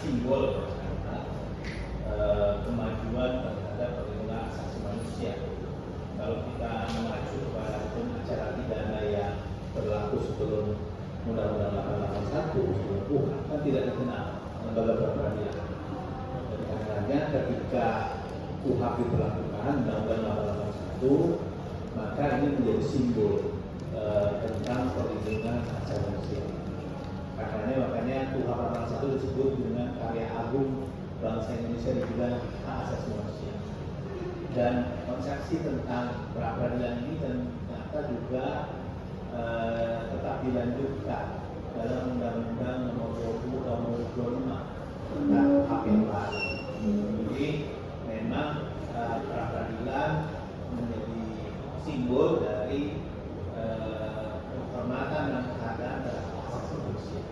simbol kemajuan terhadap perlindungan asasi manusia. Kalau kita mengacu kepada hukum acara pidana yang berlaku sebelum Undang-Undang 881 sebelum KUHP kan tidak dikenal lembaga peradilan. Jadi karenanya ketika KUHP diberlakukan Undang-Undang 881 maka ini menjadi simbol tentang perlindungan asasi manusia. Makanya KUHP 881 disebut dengan karya agung bangsa Indonesia di bidang hak asasi manusia. Dan konsepsi tentang pra-peradilan ini ternyata juga tetap dilanjutkan dalam Undang-Undang Nomor 20 Tahun 2025 tentang hak yang baru. Jadi memang pra-peradilan menjadi simbol dari penghormatan dan keadaan terhadap asasi manusia.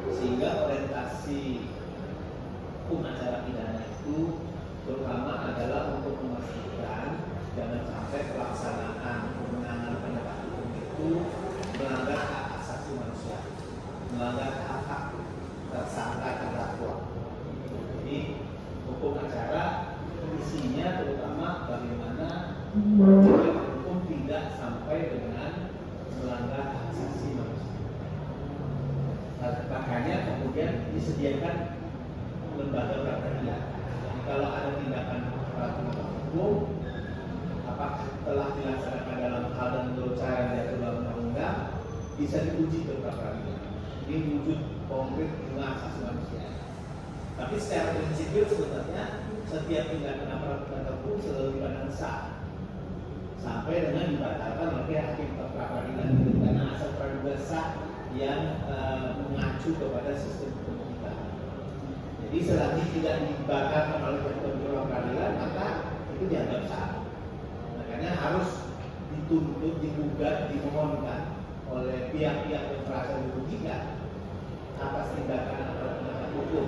Sehingga orientasi hukum acara pidana itu terutama adalah untuk memastikan jangan sampai pelaksanaan kewenangan penegak hukum itu melanggar hak asasi manusia, melanggar hak-hak tersangka terdakwa. Jadi hukum acara isinya terutama bagaimana penegak hukum tidak sampai dengan melanggar hak asasi manusia. Makanya kemudian disediakan lembaga pra-peradilan. Jadi kalau ada tindakan aparat penegak hukum, apakah telah dilaksanakan dalam hal dan menurut cara yang diatur dalam undang-undang, bisa diuji ke pra-peradilan. Ini wujud konkret dengan asasi manusia. Tapi secara prinsipil sebenarnya setiap tindakan aparat penegak hukum selalu dipandang sah sampai dengan dibatalkan oleh hakim pra-peradilan karena asal praduga sah yang mengacu kepada sistem hukum kita. Jadi selagi tidak dibatalkan oleh ketentuan pra-peradilan maka itu dianggap sah. Makanya harus dituntut, digugat, dimohonkan oleh pihak-pihak yang merasa dirugikan atas tindakan aparat penegak hukum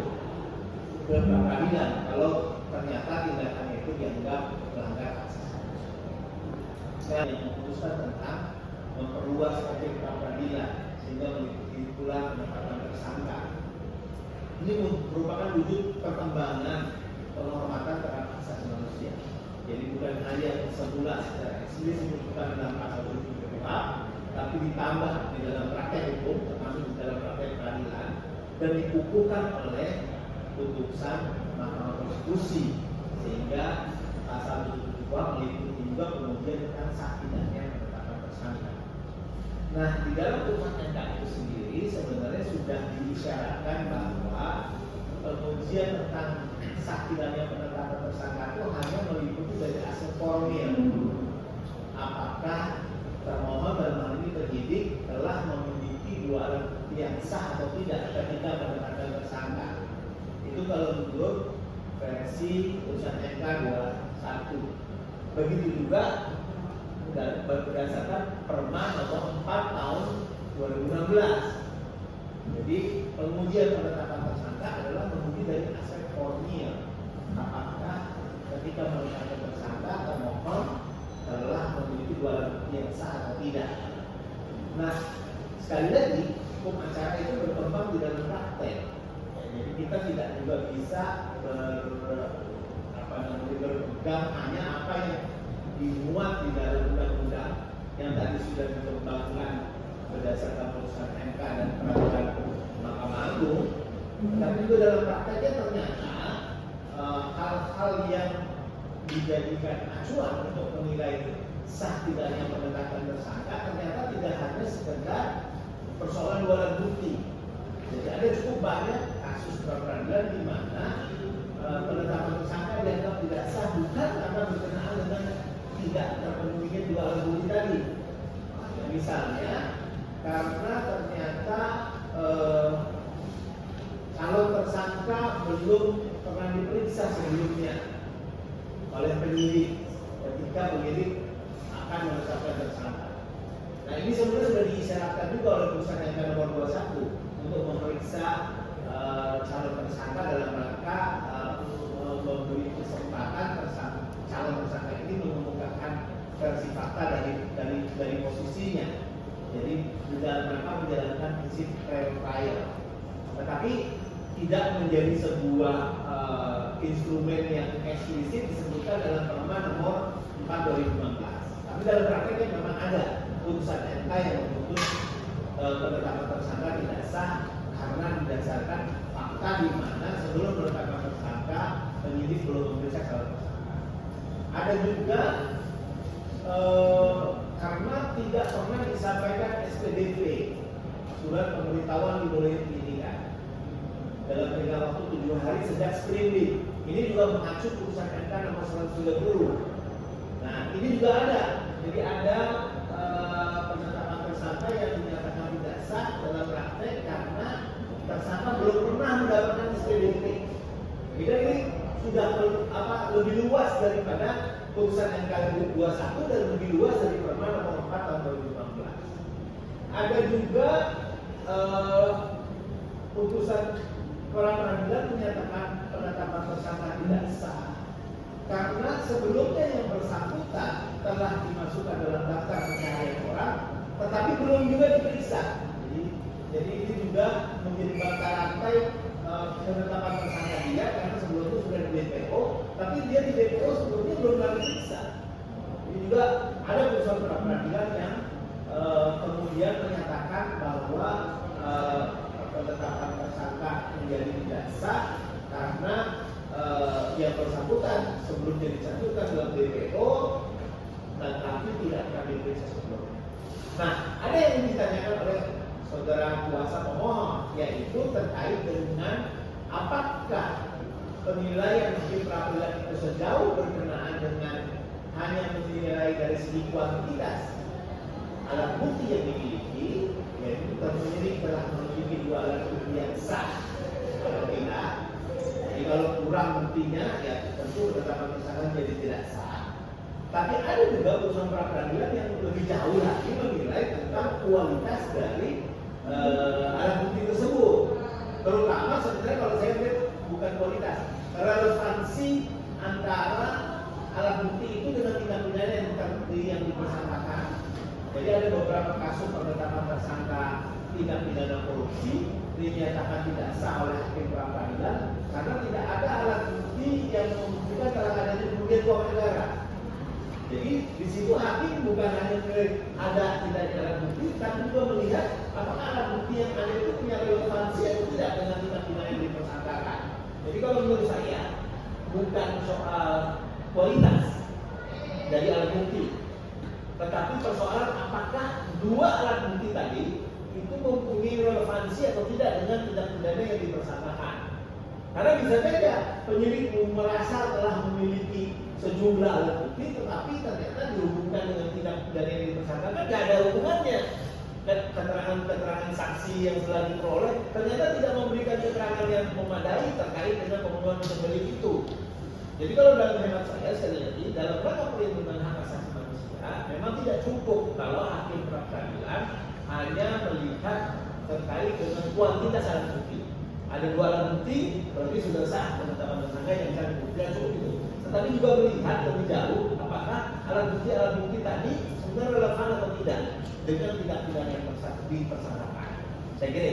ke pra-peradilan kalau ternyata tindakannya itu dianggap melanggar hak asasi manusia. Saya yang memutuskan tentang memperluas objek pra-peradilan sehingga meliputi pula penetapan tersangka. Ini merupakan wujud perkembangan penghormatan terhadap hak asasi manusia. Jadi bukan hanya semula secara eksplisit disebutkan dalam pasal 7 KUHP, tapi ditambah di dalam praktek hukum, termasuk di dalam praktek peradilan, dan dikukuhkan oleh putusan Mahkamah Konstitusi, sehingga pasal 7 KUHP meliputi juga kemudian tentang sah tidaknya penetapan tersangka. Nah, di dalam putusan MK itu sendiri sebenarnya sudah diisyaratkan bahwa pengujian tentang sah tidaknya penetapan tersangka itu hanya meliputi dari aspek formil. Apakah termohon dalam hal ini penyidik telah memiliki dua alat bukti yang sah atau tidak ketika menetapkan tersangka. Itu kalau menurut versi putusan MK 21. Begitu juga dan berdasarkan Perma nomor 4 tahun 2016. Jadi pengujian penetapan tersangka adalah menguji dari aspek formil. Apakah ketika menetapkan tersangka termohon telah memiliki dua alat bukti yang sah atau tidak. Nah, sekali lagi hukum acara itu berkembang di dalam praktek. Jadi kita tidak juga bisa berpegang hanya apa yang dimuat di dalam undang-undang yang tadi sudah dikembangkan berdasarkan putusan MK dan peraturan Mahkamah Agung. Tapi juga dalam prakteknya ternyata hal-hal yang dijadikan acuan untuk menilai sah tidaknya penetapan tersangka ternyata tidak hanya sekedar persoalan dua alat bukti. Jadi ada cukup banyak kasus pra-peradilan di mana penetapan tersangka dianggap tidak sah bukan karena berkenaan dengan tidak terpenuhinya dua alat bukti tadi. Misalnya karena ternyata calon tersangka belum pernah diperiksa sebelumnya oleh penyidik ketika penyidik akan menetapkan tersangka. Nah, ini sebenarnya sudah diisyaratkan juga oleh putusan MK nomor 21 untuk memeriksa calon tersangka dalam rangka memberi kesempatan calon tersangka ini mengemukakan versi fakta dari posisinya. Jadi di dalam rangka menjalankan prinsip fair trial. Tetapi tidak menjadi sebuah instrumen yang eksplisit disebutkan dalam Perma nomor 4/2016. Tapi dalam prakteknya memang ada putusan MK yang memutus penetapan tersangka tidak sah karena berdasarkan fakta di mana sebelum penetapan tersangka penyidik belum memeriksa salah tersangka. Ada juga karena tidak pernah disampaikan SPDP, surat pemberitahuan dimulai penyidikan, dalam tengah waktu 7 hari sejak sprindik. Ini juga mengacu putusan MK nomor 130. Nah, ini juga ada. Jadi ada penetapan tersangka yang dinyatakan tidak sah dalam praktek karena tersangka belum pernah mendapatkan SPDP. Jadi ini sudah lebih luas daripada putusan MK 21 dan lebih luas dari Perma nomor 4 tahun 2015. Ada juga putusan peradilan menyatakan penetapan tersangka tidak sah karena sebelumnya yang bersangkutan telah dimasukkan dalam daftar pencarian orang, tetapi belum juga diperiksa. Jadi ini juga menjadi bangkai rantai penetapan tersangka dia karena sebelumnya sudah di DPO, tapi dia di DPO sebelumnya belum pernah diperiksa. Ini juga ada putusan peradilan yang kemudian menyatakan bahwa penetapan tersangka menjadi tidak sah karena yang bersangkutan sebelumnya dicantumkan dalam DPO dan tapi tidak pernah diperiksa sebelumnya. Nah, ada yang ditanyakan oleh saudara kuasa pemohon, yaitu terkait dengan apakah penilaian hakim peradilan itu sejauh berkenaan dengan hanya menilai dari segi kuantitas alat bukti yang dimiliki, yaitu penyidik telah memiliki 2 alat bukti yang sah atau tidak. Jadi kalau kurang buktinya, ya tentu penetapan tersangka jadi tidak sah. Tapi ada juga putusan peradilan yang lebih jauh lagi menilai tentang kualitas dari alat bukti tersebut. Terutama sebenarnya kalau saya lihat bukan kualitas, relevansi antara alat bukti itu dengan tindak pidana yang dipersangkakan. Jadi ada beberapa kasus penetapan tersangka tindak pidana korupsi dinyatakan tidak sah oleh hakim peradilan karena tidak ada alat bukti yang membuktikan telah adanya kerugian keuangan negara. Jadi di situ hakim bukan hanya melihat ada tidaknya alat bukti, tapi juga melihat apakah alat bukti yang ada itu punya relevansi atau tidak dengan tindak pidana yang dipersangkakan. Jadi kalau menurut saya bukan soal kualitas dari alat bukti, tetapi persoalan apakah 2 alat bukti tadi itu mempunyai relevansi atau tidak dengan tindak pidana yang dipersangkakan. Karena bisa saja penyidik merasa telah memiliki sejumlah alat bukti, tetapi ternyata dihubungkan dengan tindak pidana yang dipersangkakan, tidak ada hubungannya. Dan keterangan saksi yang telah diperoleh ternyata tidak memberikan keterangan yang memadai terkait dengan pemenuhan pemilik itu. Jadi kalau dalam hemat saya sekali lagi dalam rangka perlindungan hak asasi manusia memang tidak cukup kalau hakim peradilan hanya melihat terkait dengan kuantitas alat bukti. Ada 2 alat bukti berarti sudah sah penetapan tersangka yang cari bukti yang cukup itu. Tetapi juga melihat lebih jauh apakah alat bukti tadi sebenarnya relevan atau tidak dengan tindak pidana yang dipersangkakan. Saya kira